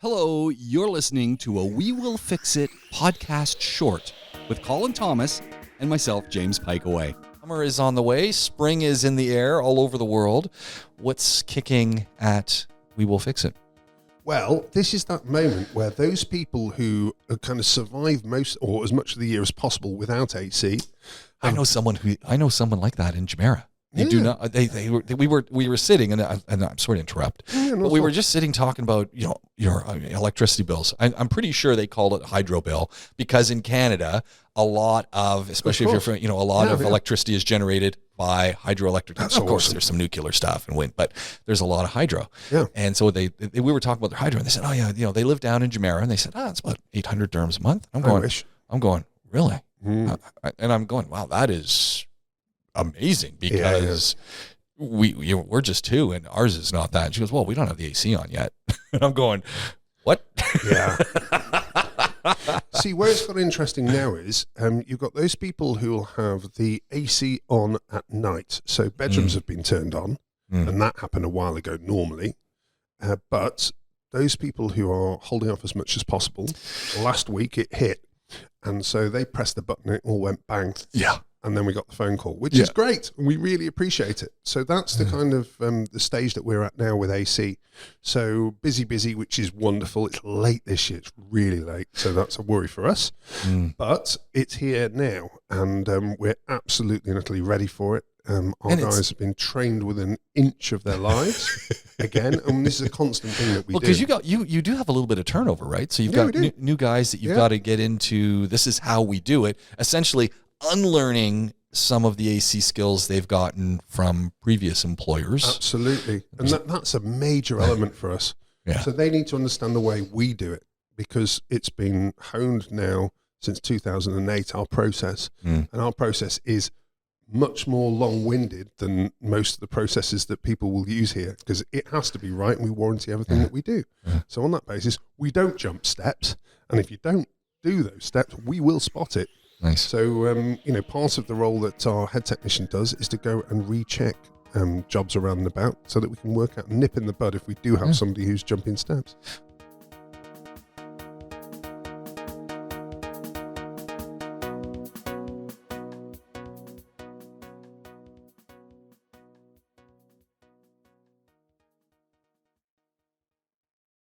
Hello, you're listening to a We Will Fix It podcast short with Colin Thomas and myself, James Piecowye. Summer is on the way. Spring is in the air all over the world. What's kicking at We Will Fix It? Well, this is that moment where those people who kind of survive most or as much of the year as possible without AC. I know someone like that in Jumeirah. They Yeah. do not. We were sitting, and I'm sorry to interrupt, but we were just sitting talking about your electricity bills. I'm pretty sure they call it hydro bill because in Canada, a lot of, especially if you're from, a lot of electricity is generated by hydroelectric. That's of course, awesome. there's some nuclear stuff and wind, but there's a lot of hydro. Yeah. And so we were talking about their hydro, and they said, oh yeah, they live down in Jumeirah, and they said, it's about 800 dirhams a month. I'm going, really? Mm. And I'm going, wow, that is amazing because we're just two and ours is not that. And she goes, well, we don't have the AC on yet. And I'm going, what? Yeah. See, where it's got interesting now is you've got those people who will have the AC on at night. So bedrooms have been turned on, and that happened a while ago normally. But those people who are holding off as much as possible, last week it hit. And so they pressed the button, it all went bang. Yeah. And then we got the phone call, which is great. And we really appreciate it. So that's the kind of the stage that we're at now with AC. So busy, which is wonderful. It's late this year. It's really late. So that's a worry for us. But it's here now. And we're absolutely and utterly ready for it. Our guys have been trained within an inch of their lives again. And this is a constant thing that we do. Because you do have a little bit of turnover, right? So you've got new guys that you've got to get into. This is how we do it. Essentially, unlearning some of the AC skills they've gotten from previous employers. Absolutely. And that's a major element for us. Yeah. So they need to understand the way we do it because it's been honed now since 2008, our process. And our process is much more long-winded than most of the processes that people will use here because it has to be right and we warranty everything that we do. So on that basis, we don't jump steps. And if you don't do those steps, we will spot it. Nice. So, part of the role that our head technician does is to go and recheck jobs around and about so that we can work out, nip in the bud if we do have somebody who's jumping steps.